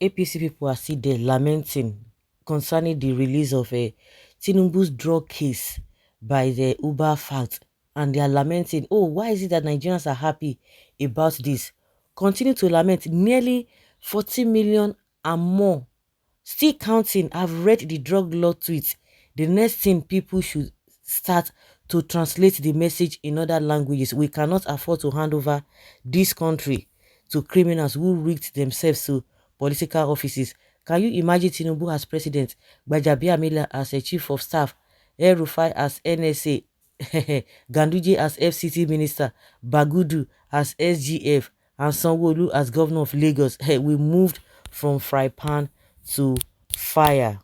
APC people are still there lamenting concerning the release of a Tinubu's drug case by the Uber fact, and they are lamenting, oh, why is it that Nigerians are happy about this? Continue to lament. Nearly 40 million and more. Still counting. I've read the drug law tweet. The next thing people should start to translate the message in other languages. We cannot afford to hand over this country to criminals who rigged themselves to political offices. Can you imagine Tinubu as president, Gbajabiamila as a chief of staff, El Rufai as NSA, Ganduje as FCT minister, Bagudu as SGF, and Sanwo-Olu as governor of Lagos? Hey, we moved from fry pan to fire.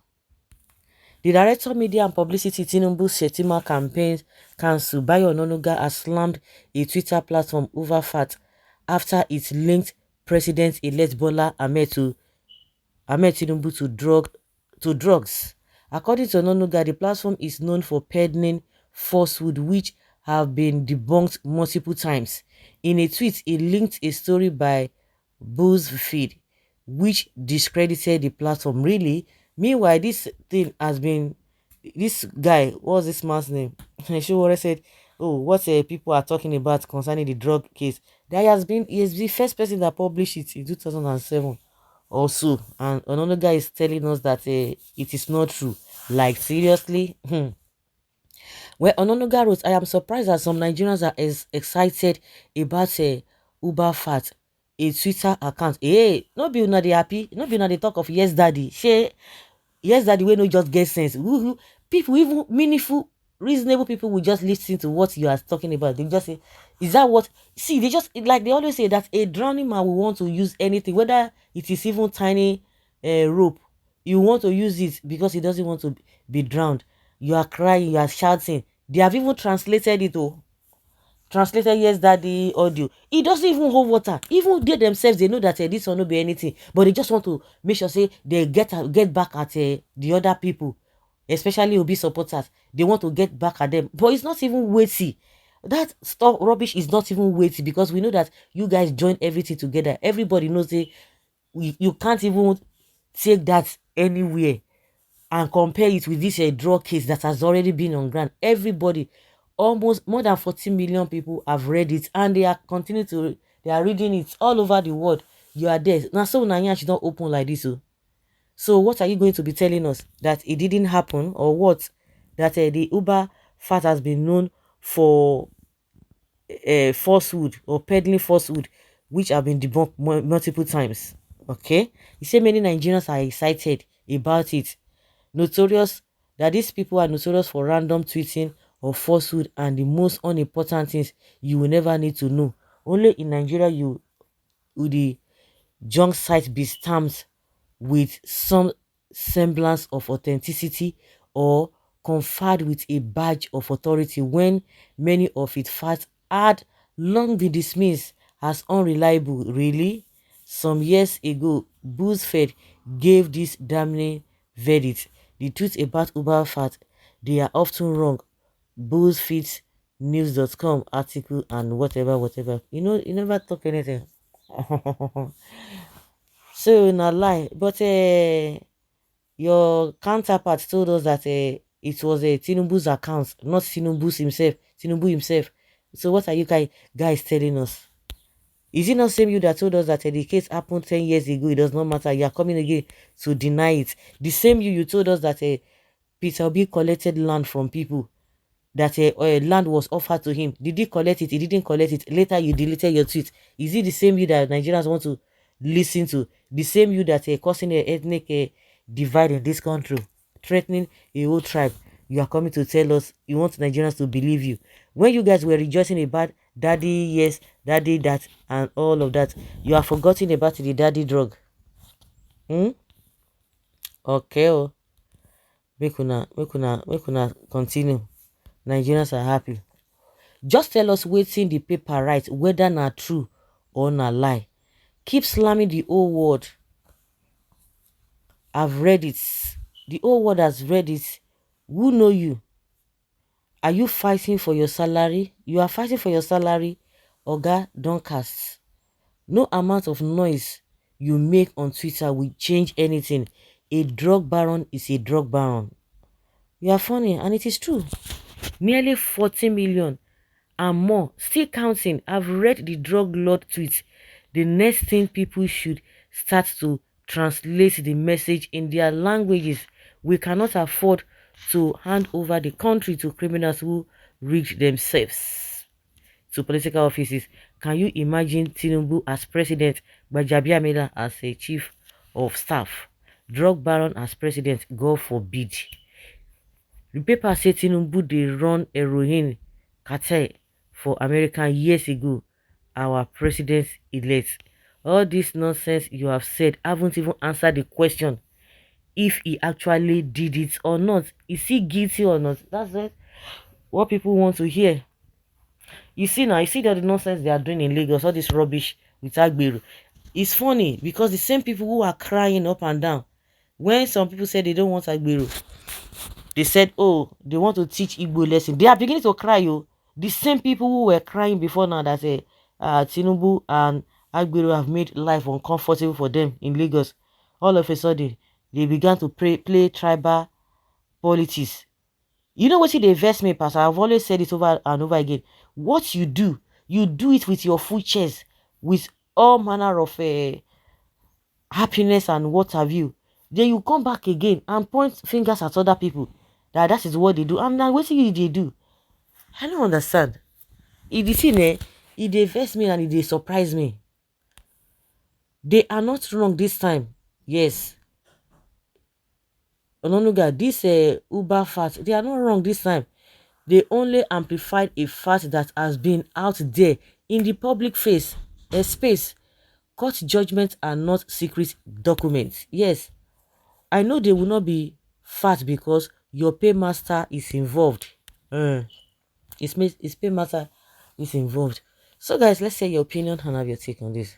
The director media and publicity Tinubu's Shetima campaigns council Bayo Onanuga has slammed a Twitter platform over fat after it linked President-elect Bola Ahmed Tinubu to drugs. According to Onanuga, the platform is known for peddling falsehood which have been debunked multiple times. In a tweet, he linked a story by BuzzFeed which discredited the platform. Really? Meanwhile, this thing has been, this guy, what's this man's name? Showore said, oh, what people are talking about concerning the drug case. He is the first person that published it in 2007 or so. And another guy is telling us that it is not true. Like, seriously? Well, Ononuga wrote, I am surprised that some Nigerians are as excited about Uber Fat, a Twitter account. Hey, no be una dey happy, no be una dey talk of yes daddy. Shey, yes daddy wey no just get sense. People, even meaningful, reasonable people will just listen to what you are talking about. They just say, is that what? See, they just, like they always say that a drowning man will want to use anything, whether it is even tiny rope. You want to use it because he doesn't want to be drowned. You are crying, you are shouting. They have even translated it, oh. Translated yes daddy audio. It doesn't even hold water. Even they themselves, they know that this will not be anything. But they just want to make sure say they get back at the other people. Especially Obi supporters. They want to get back at them. But it's not even weighty. That stuff, rubbish, is not even weighty because we know that you guys join everything together. Everybody knows that you can't even take that anywhere and compare it with this drug case that has already been on ground. Everybody, almost more than 40 million people have read it, and they are they are reading it all over the world. You are there now, so Nanya should not open like this. So what are you going to be telling us, that it didn't happen, or what? That the Uber fat has been known for falsehood or peddling falsehood, which have been debunked multiple times. Okay, you say many Nigerians are excited about it. Notorious that these people are notorious for random tweeting of falsehood and the most unimportant things you will never need to know. Only in Nigeria would the junk site be stamped with some semblance of authenticity or conferred with a badge of authority, when many of its facts had long been dismissed as unreliable. Really? Some years ago, BuzzFeed gave this damning verdict. The truth about Uber fat, they are often wrong. BuzzFeedNews.com article and whatever. You know, you never talk anything. So not lie. But your counterpart told us that it was a Tinubu's account, not Tinubu himself. So what are you guys telling us? Is it not same you that told us that the case happened 10 years ago? It does not matter. You are coming again to deny it. The same you told us that Peter Obi collected land from people, that land was offered to him. Did he collect it? He didn't collect it. Later you deleted your tweet. Is it the same you that Nigerians want to listen to? The same you that causing an ethnic divide in this country, threatening a whole tribe? You are coming to tell us you want Nigerians to believe you, when you guys were rejoicing about daddy yes, daddy that, and all of that. You are forgetting about the daddy drug. Okay, oh. Make una continue. Nigerians are happy. Just tell us wetin the paper write, whether na true or na lie. Keep slamming the whole world. I've read it. The whole world has read it. Who know you? Are you fighting for your salary? You are fighting for your salary, Oga Doncaster. No amount of noise you make on Twitter will change anything. A drug baron is a drug baron. You are funny, and it is true. Nearly 40 million and more, still counting. I've read the drug lord tweet. The next thing people should start to translate the message in their languages. We cannot afford to hand over the country to criminals who rig themselves to political offices. Can you imagine Tinubu as president, Gbajabiamila as a chief of staff, drug baron as president? God forbid. The paper say Tinubu dey run heroin cartel for America years ago. Our president-elect. All this nonsense you have said haven't even answered the question if he actually did it or not. Is he guilty or not? That's it. What people want to hear. You see now, you see that the nonsense they are doing in Lagos, all this rubbish with Agberu. It's funny because the same people who are crying up and down when some people say they don't want Agberu, they said, oh, they want to teach Igbo lesson. They are beginning to cry, you. The same people who were crying before now that say Tinubu and Agberu have made life uncomfortable for them in Lagos. All of a sudden, they began to play tribal politics. You know what they vex me, Pastor? I've always said it over and over again. What you do it with your full chest, with all manner of happiness and what have you. Then you come back again and point fingers at other people. That is what they do. I'm not waiting they do. I don't understand. If the thing it dey vex me and it dey surprise me. They are not wrong this time. Yes. Ononuga, this Uber fact, they are not wrong this time. They only amplified a fact that has been out there in the public space. Court judgments are not secret documents. Yes, I know they will not be fat because your paymaster is involved. His paymaster is involved. So guys, let's say your opinion and have your take on this.